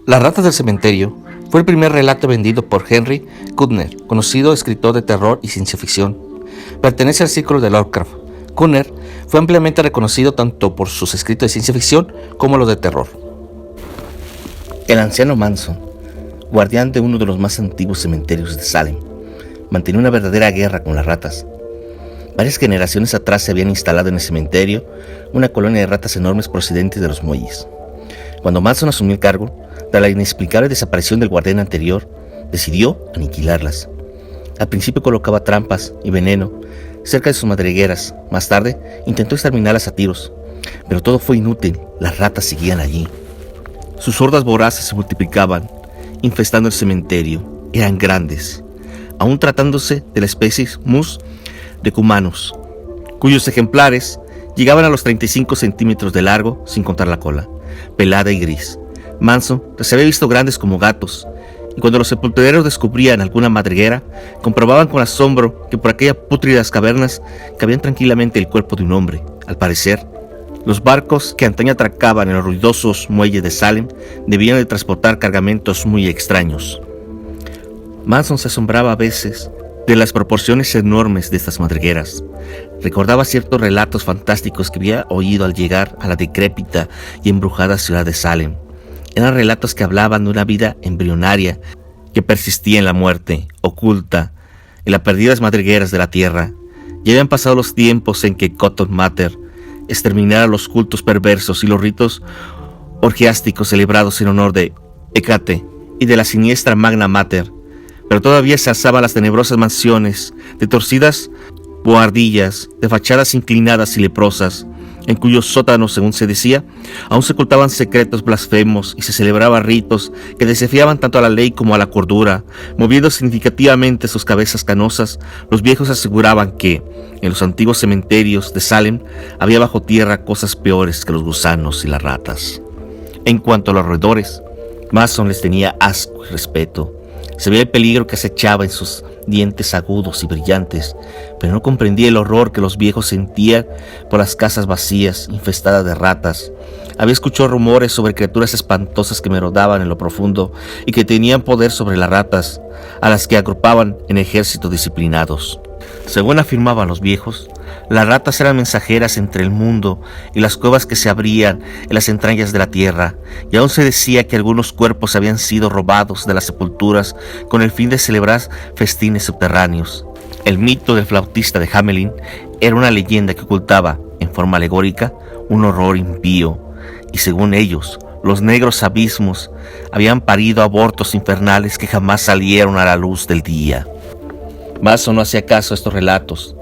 Las ratas del cementerio fue el primer relato vendido por Henry Kuttner, conocido escritor de terror y ciencia ficción. Pertenece al círculo de Lovecraft. Kuttner fue ampliamente reconocido tanto por sus escritos de ciencia ficción como los de terror. El anciano Manson, guardián de uno de los más antiguos cementerios de Salem, mantenía una verdadera guerra con las ratas. Varias generaciones atrás se habían instalado en el cementerio una colonia de ratas enormes procedentes de los muelles. Cuando Manson asumió el cargo, tras la inexplicable desaparición del guardián anterior, decidió aniquilarlas. Al principio colocaba trampas y veneno cerca de sus madrigueras. Más tarde intentó exterminarlas a tiros, pero todo fue inútil. Las ratas seguían allí. Sus hordas voraces se multiplicaban, infestando el cementerio. Eran grandes, aún tratándose de la especie Mus decumanus, cuyos ejemplares llegaban a los 35 centímetros de largo, sin contar la cola, pelada y gris. Manson las había visto grandes como gatos, y cuando los sepultureros descubrían alguna madriguera, comprobaban con asombro que por aquellas pútridas cavernas cabían tranquilamente el cuerpo de un hombre. Al parecer, los barcos que antaño atracaban en los ruidosos muelles de Salem debían de transportar cargamentos muy extraños. Manson se asombraba a veces de las proporciones enormes de estas madrigueras. Recordaba ciertos relatos fantásticos que había oído al llegar a la decrépita y embrujada ciudad de Salem. Eran relatos que hablaban de una vida embrionaria que persistía en la muerte, oculta en las perdidas madrigueras de la tierra. Ya habían pasado los tiempos en que Cotton Mather exterminara los cultos perversos y los ritos orgiásticos celebrados en honor de Hécate y de la siniestra Magna Mater, pero todavía se alzaban las tenebrosas mansiones de torcidas bohardillas, de fachadas inclinadas y leprosas, en cuyos sótanos, según se decía, aún se ocultaban secretos blasfemos y se celebraban ritos que desafiaban tanto a la ley como a la cordura. Moviendo significativamente sus cabezas canosas, los viejos aseguraban que, en los antiguos cementerios de Salem, había bajo tierra cosas peores que los gusanos y las ratas. En cuanto a los roedores, Manson les tenía asco y respeto. Se veía el peligro que acechaba en sus dientes agudos y brillantes, pero no comprendía el horror que los viejos sentían por las casas vacías, infestadas de ratas. Había escuchado rumores sobre criaturas espantosas que merodeaban en lo profundo y que tenían poder sobre las ratas, a las que agrupaban en ejércitos disciplinados. Según afirmaban los viejos, las ratas eran mensajeras entre el mundo y las cuevas que se abrían en las entrañas de la tierra, y aún se decía que algunos cuerpos habían sido robados de las sepulturas con el fin de celebrar festines subterráneos. El mito del flautista de Hamelin era una leyenda que ocultaba, en forma alegórica, un horror impío, y según ellos, los negros abismos habían parido abortos infernales que jamás salieron a la luz del día. Manson no hacía caso a estos relatos.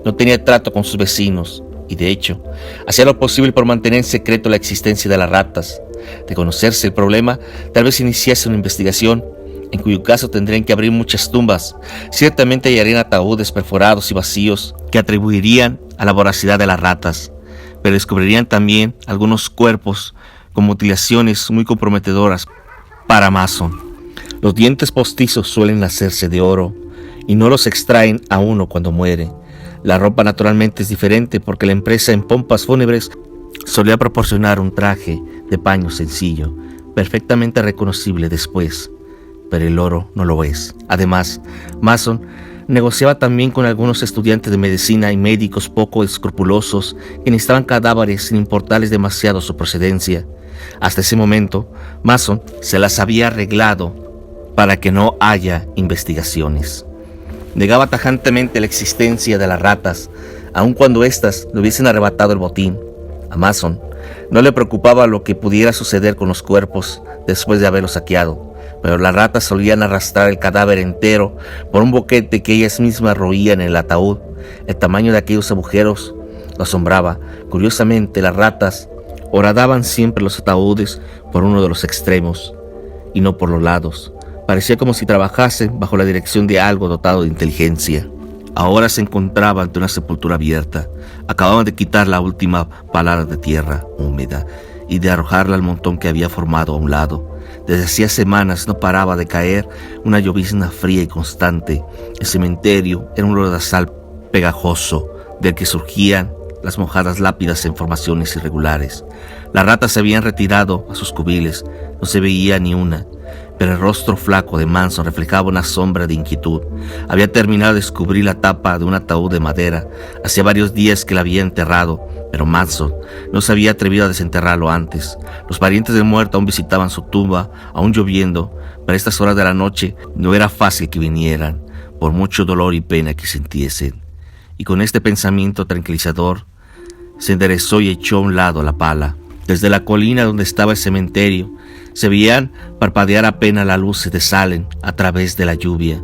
No tenía trato con sus vecinos y, de hecho, hacía lo posible por mantener en secreto la existencia de las ratas. De conocerse el problema, tal vez iniciase una investigación, en cuyo caso tendrían que abrir muchas tumbas. Ciertamente hallarían ataúdes perforados y vacíos que atribuirían a la voracidad de las ratas, pero descubrirían también algunos cuerpos con mutilaciones muy comprometedoras para Manson. Los dientes postizos suelen hacerse de oro y no los extraen a uno cuando muere. La ropa naturalmente es diferente porque la empresa en pompas fúnebres solía proporcionar un traje de paño sencillo, perfectamente reconocible después, pero el oro no lo es. Además, Manson negociaba también con algunos estudiantes de medicina y médicos poco escrupulosos que necesitaban cadáveres sin importarles demasiado su procedencia. Hasta ese momento, Manson se las había arreglado para que no haya investigaciones. Negaba tajantemente la existencia de las ratas, aun cuando éstas le hubiesen arrebatado el botín. A Manson no le preocupaba lo que pudiera suceder con los cuerpos después de haberlos saqueado, pero las ratas solían arrastrar el cadáver entero por un boquete que ellas mismas roían en el ataúd. El tamaño de aquellos agujeros lo asombraba. Curiosamente, las ratas horadaban siempre los ataúdes por uno de los extremos y no por los lados. Parecía como si trabajasen bajo la dirección de algo dotado de inteligencia. Ahora se encontraba ante una sepultura abierta. Acababan de quitar la última palada de tierra húmeda y de arrojarla al montón que había formado a un lado. Desde hacía semanas no paraba de caer una llovizna fría y constante. El cementerio era un lodazal pegajoso del que surgían las mojadas lápidas en formaciones irregulares. Las ratas se habían retirado a sus cubiles, no se veía ni una, pero el rostro flaco de Manson reflejaba una sombra de inquietud. Había terminado de descubrir la tapa de un ataúd de madera. Hacía varios días que la había enterrado, pero Manson no se había atrevido a desenterrarlo antes. Los parientes del muerto aún visitaban su tumba, aún lloviendo. Para estas horas de la noche no era fácil que vinieran, por mucho dolor y pena que sintiesen. Y con este pensamiento tranquilizador, se enderezó y echó a un lado la pala. Desde la colina donde estaba el cementerio, se veían parpadear apenas las luces de Salem a través de la lluvia.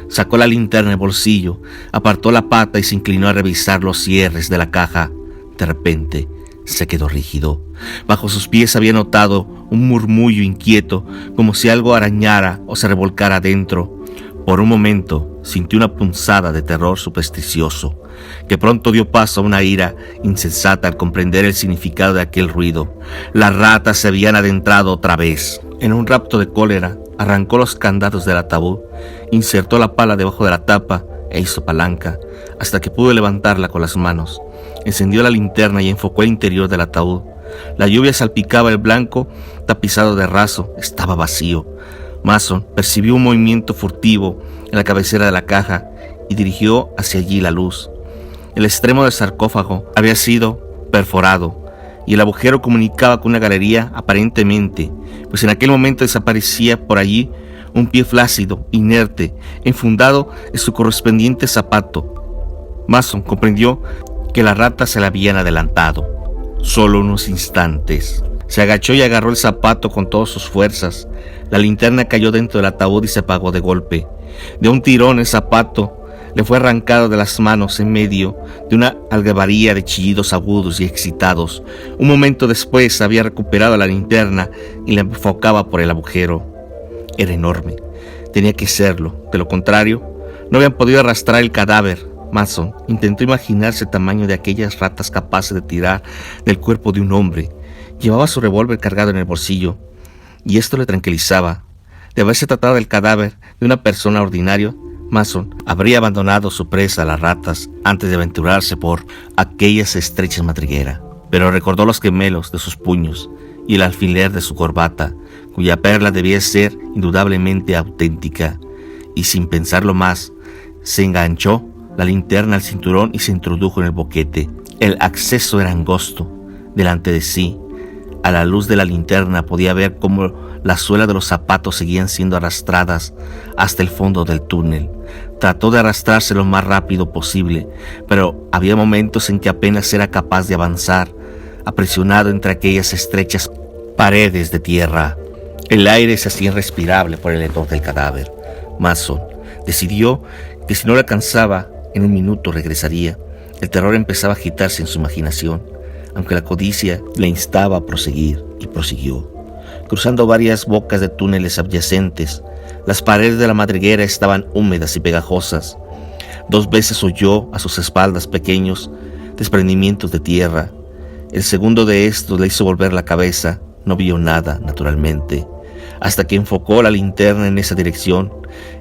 Sacó la linterna del bolsillo, apartó la pata y se inclinó a revisar los cierres de la caja. De repente, se quedó rígido. Bajo sus pies había notado un murmullo inquieto, como si algo arañara o se revolcara adentro. Por un momento, sintió una punzada de terror supersticioso, que pronto dio paso a una ira insensata al comprender el significado de aquel ruido. Las ratas se habían adentrado otra vez. En un rapto de cólera, arrancó los candados del ataúd, insertó la pala debajo de la tapa e hizo palanca, hasta que pudo levantarla con las manos. Encendió la linterna y enfocó el interior del ataúd. La lluvia salpicaba el blanco tapizado de raso. Estaba vacío. Manson percibió un movimiento furtivo en la cabecera de la caja y dirigió hacia allí la luz. El extremo del sarcófago había sido perforado y el agujero comunicaba con una galería aparentemente, pues en aquel momento desaparecía por allí un pie flácido, inerte, enfundado en su correspondiente zapato. Manson comprendió que las ratas se le habían adelantado. Solo unos instantes. Se agachó y agarró el zapato con todas sus fuerzas. La linterna cayó dentro del ataúd y se apagó de golpe. De un tirón el zapato le fue arrancado de las manos en medio de una algarabía de chillidos agudos y excitados. Un momento después había recuperado la linterna y la enfocaba por el agujero. Era enorme. Tenía que serlo. De lo contrario, no habían podido arrastrar el cadáver. Manson intentó imaginarse el tamaño de aquellas ratas capaces de tirar del cuerpo de un hombre. Llevaba su revólver cargado en el bolsillo, y esto le tranquilizaba. De haberse tratado del cadáver de una persona ordinaria, Manson habría abandonado su presa a las ratas antes de aventurarse por aquellas estrechas madrigueras. Pero recordó los gemelos de sus puños y el alfiler de su corbata, cuya perla debía ser indudablemente auténtica, y sin pensarlo más, se enganchó la linterna al cinturón y se introdujo en el boquete. El acceso era angosto. Delante de sí, a la luz de la linterna, podía ver cómo las suelas de los zapatos seguían siendo arrastradas hasta el fondo del túnel. Trató de arrastrarse lo más rápido posible, pero había momentos en que apenas era capaz de avanzar, apresionado entre aquellas estrechas paredes de tierra. El aire se hacía irrespirable por el hedor del cadáver. Manson decidió que si no le alcanzaba, en un minuto regresaría. El terror empezaba a agitarse en su imaginación, aunque la codicia le instaba a proseguir, y prosiguió. Cruzando varias bocas de túneles adyacentes, las paredes de la madriguera estaban húmedas y pegajosas. 2 veces oyó a sus espaldas pequeños desprendimientos de tierra. El segundo de estos le hizo volver la cabeza. No vio nada, naturalmente, hasta que enfocó la linterna en esa dirección.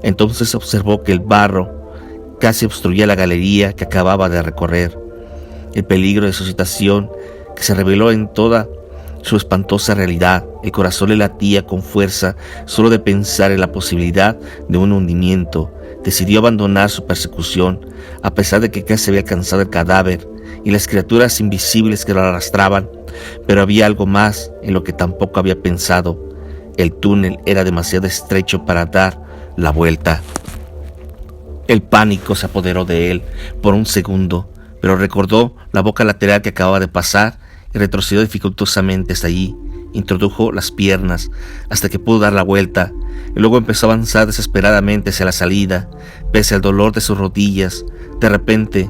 Entonces observó que el barro casi obstruía la galería que acababa de recorrer. El peligro de su situación, que se reveló en toda su espantosa realidad. El corazón le latía con fuerza solo de pensar en la posibilidad de un hundimiento. Decidió abandonar su persecución, a pesar de que casi había alcanzado el cadáver y las criaturas invisibles que lo arrastraban. Pero había algo más en lo que tampoco había pensado. El túnel era demasiado estrecho para dar la vuelta. El pánico se apoderó de él por un segundo, pero recordó la boca lateral que acababa de pasar y retrocedió dificultosamente hasta allí. Introdujo las piernas hasta que pudo dar la vuelta y luego empezó a avanzar desesperadamente hacia la salida, pese al dolor de sus rodillas. De repente,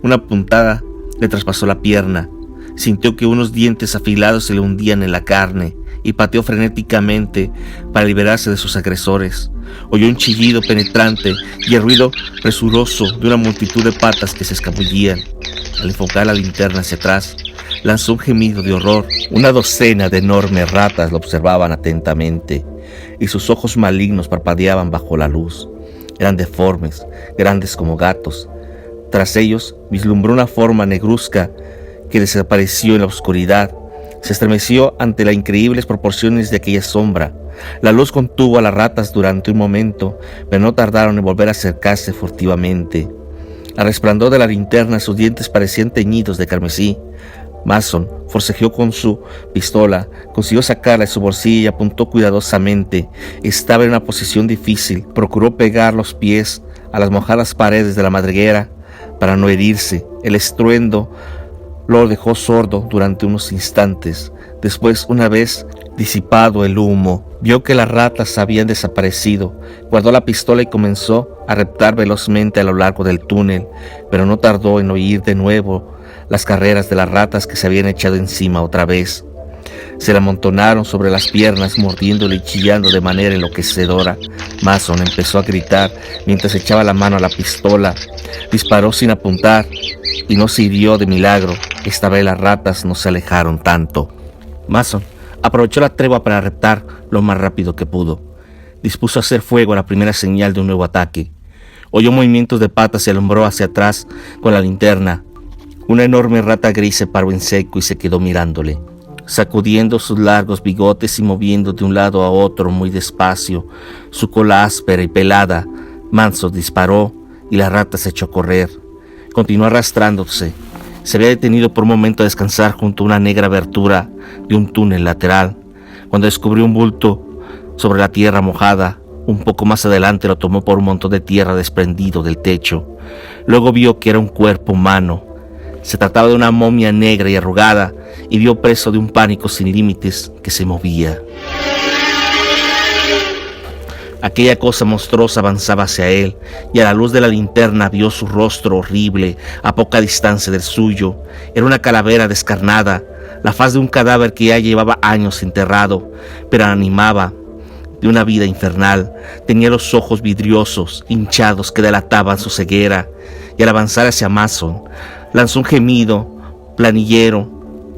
una puntada le traspasó la pierna. Sintió que unos dientes afilados se le hundían en la carne y pateó frenéticamente para liberarse de sus agresores. Oyó un chillido penetrante y el ruido presuroso de una multitud de patas que se escabullían. Al enfocar la linterna hacia atrás, lanzó un gemido de horror. Una docena de enormes ratas lo observaban atentamente y sus ojos malignos parpadeaban bajo la luz. Eran deformes, grandes como gatos. Tras ellos vislumbró una forma negruzca que desapareció en la oscuridad. Se estremeció ante las increíbles proporciones de aquella sombra. La luz contuvo a las ratas durante un momento, pero no tardaron en volver a acercarse furtivamente. Al resplandor de la linterna, sus dientes parecían teñidos de carmesí. Mason forcejeó con su pistola, consiguió sacarla de su bolsillo y apuntó cuidadosamente. Estaba en una posición difícil. Procuró pegar los pies a las mojadas paredes de la madriguera para no herirse. El estruendo lo dejó sordo durante unos instantes. Después, una vez disipado el humo, vio que las ratas habían desaparecido. Guardó la pistola y comenzó a reptar velozmente a lo largo del túnel, pero no tardó en oír de nuevo las carreras de las ratas que se habían echado encima otra vez. Se le amontonaron sobre las piernas, mordiéndole y chillando de manera enloquecedora. Mason empezó a gritar mientras echaba la mano a la pistola. Disparó sin apuntar y no se hirió de milagro. Esta vez las ratas no se alejaron tanto. Mason aprovechó la tregua para reptar lo más rápido que pudo. Dispuso a hacer fuego a la primera señal de un nuevo ataque. Oyó movimientos de patas y alumbró hacia atrás con la linterna. Una enorme rata gris se paró en seco y se quedó mirándole, sacudiendo sus largos bigotes y moviendo de un lado a otro muy despacio su cola áspera y pelada. Mason disparó y la rata se echó a correr. Continuó arrastrándose. Se había detenido por un momento a descansar junto a una negra abertura de un túnel lateral. Cuando descubrió un bulto sobre la tierra mojada, un poco más adelante lo tomó por un montón de tierra desprendido del techo. Luego vio que era un cuerpo humano. Se trataba de una momia negra y arrugada, y vio preso de un pánico sin límites que se movía. Aquella cosa monstruosa avanzaba hacia él, y a la luz de la linterna vio su rostro horrible a poca distancia del suyo. Era una calavera descarnada, la faz de un cadáver que ya llevaba años enterrado, pero animaba de una vida infernal. Tenía los ojos vidriosos, hinchados, que delataban su ceguera, y al avanzar hacia Mason, lanzó un gemido planillero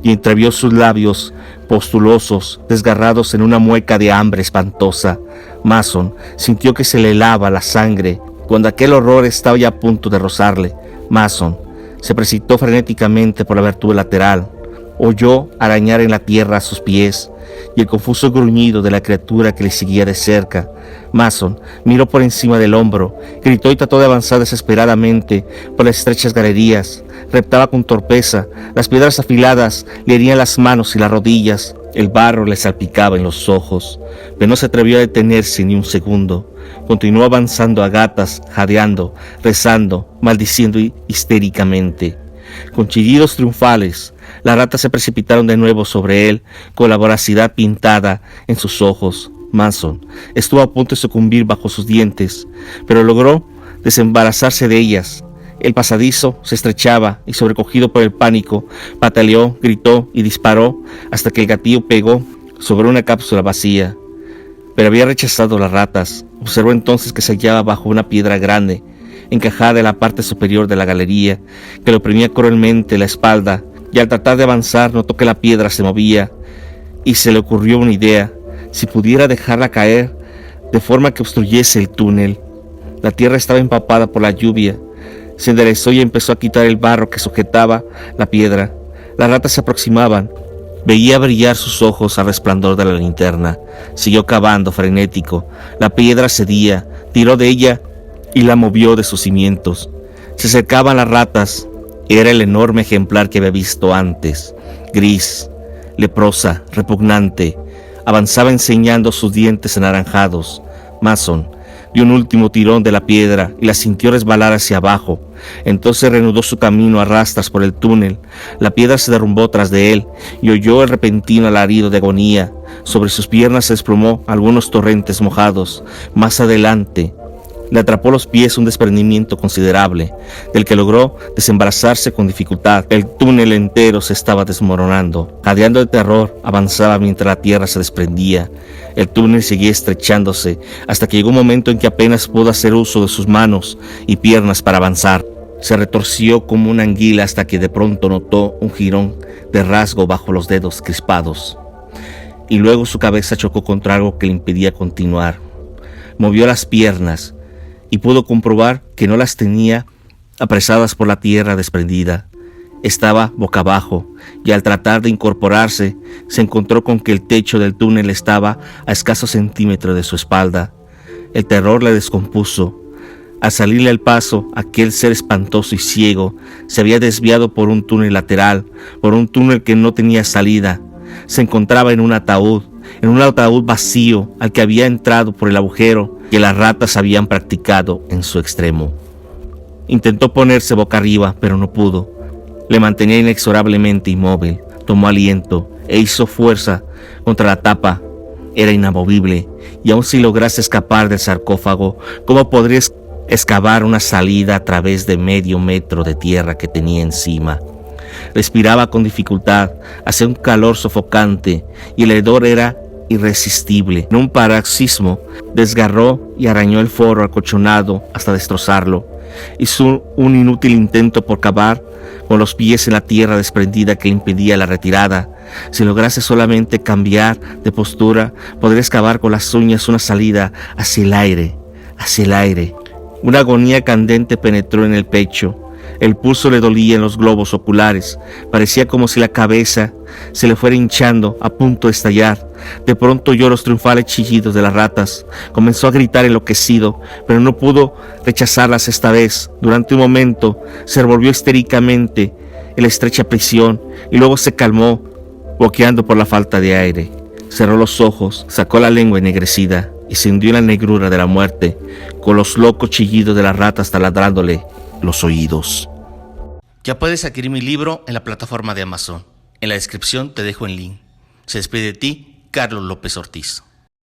y entrevió sus labios postulosos, desgarrados en una mueca de hambre espantosa. Mason sintió que se le helaba la sangre cuando aquel horror estaba ya a punto de rozarle. Mason se precipitó frenéticamente por la abertura lateral. Oyó arañar en la tierra a sus pies y el confuso gruñido de la criatura que le seguía de cerca. Mason miró por encima del hombro, gritó y trató de avanzar desesperadamente por las estrechas galerías. Reptaba con torpeza, las piedras afiladas le herían las manos y las rodillas, el barro le salpicaba en los ojos, pero no se atrevió a detenerse ni un segundo. Continuó avanzando a gatas, jadeando, rezando, maldiciendo histéricamente. Con chillidos triunfales, las ratas se precipitaron de nuevo sobre él, con la voracidad pintada en sus ojos. Mason estuvo a punto de sucumbir bajo sus dientes, pero logró desembarazarse de ellas. El pasadizo se estrechaba y, sobrecogido por el pánico, pataleó, gritó y disparó hasta que el gatillo pegó sobre una cápsula vacía. Pero había rechazado las ratas. Observó entonces que se hallaba bajo una piedra grande, encajada en la parte superior de la galería, que le oprimía cruelmente la espalda, y al tratar de avanzar notó que la piedra se movía, y se le ocurrió una idea: si pudiera dejarla caer de forma que obstruyese el túnel. La tierra estaba empapada por la lluvia. Se enderezó y empezó a quitar el barro que sujetaba la piedra. Las ratas se aproximaban. Veía brillar sus ojos al resplandor de la linterna. Siguió cavando frenético. La piedra cedía, tiró de ella y la movió de sus cimientos. Se acercaban las ratas. Era el enorme ejemplar que había visto antes. Gris, leprosa, repugnante. Avanzaba enseñando sus dientes anaranjados. Mason dio un último tirón de la piedra y la sintió resbalar hacia abajo. Entonces reanudó su camino a rastras por el túnel. La piedra se derrumbó tras de él y oyó el repentino alarido de agonía. Sobre sus piernas se desplomó algunos torrentes mojados. Más adelante le atrapó los pies un desprendimiento considerable, del que logró desembarazarse con dificultad. El túnel entero se estaba desmoronando. Jadeando de terror, avanzaba mientras la tierra se desprendía. El túnel seguía estrechándose hasta que llegó un momento en que apenas pudo hacer uso de sus manos y piernas para avanzar. Se retorció como una anguila hasta que de pronto notó un jirón de rasgo bajo los dedos crispados. Y luego su cabeza chocó contra algo que le impedía continuar. Movió las piernas y pudo comprobar que no las tenía apresadas por la tierra desprendida. Estaba boca abajo y al tratar de incorporarse se encontró con que el techo del túnel estaba a escasos centímetros de su espalda. El terror le descompuso. Al salirle al paso, aquel ser espantoso y ciego se había desviado por un túnel lateral, por un túnel que no tenía salida. Se encontraba en un ataúd vacío al que había entrado por el agujero que las ratas habían practicado en su extremo. Intentó ponerse boca arriba, pero no pudo. Le mantenía inexorablemente inmóvil. Tomó aliento e hizo fuerza contra la tapa. Era inamovible, y aun si lograse escapar del sarcófago, ¿cómo podría excavar una salida a través de medio metro de tierra que tenía encima? Respiraba con dificultad, hacía un calor sofocante y el hedor era irresistible. En un paroxismo, desgarró y arañó el forro acolchonado hasta destrozarlo. Hizo un inútil intento por cavar con los pies en la tierra desprendida que impedía la retirada. Si lograse solamente cambiar de postura, podría excavar con las uñas una salida hacia el aire. Una agonía candente penetró en el pecho. El pulso le dolía en los globos oculares. Parecía como si la cabeza se le fuera hinchando, a punto de estallar. De pronto oyó los triunfales chillidos de las ratas. Comenzó a gritar enloquecido, pero no pudo rechazarlas esta vez. Durante un momento se revolvió histéricamente en la estrecha prisión y luego se calmó, boqueando por la falta de aire. Cerró los ojos, sacó la lengua ennegrecida y se hundió en la negrura de la muerte, con los locos chillidos de las ratas taladrándole los oídos. Ya puedes adquirir mi libro en la plataforma de Amazon. En la descripción te dejo el link. Se despide de ti, Carlos López Ortiz.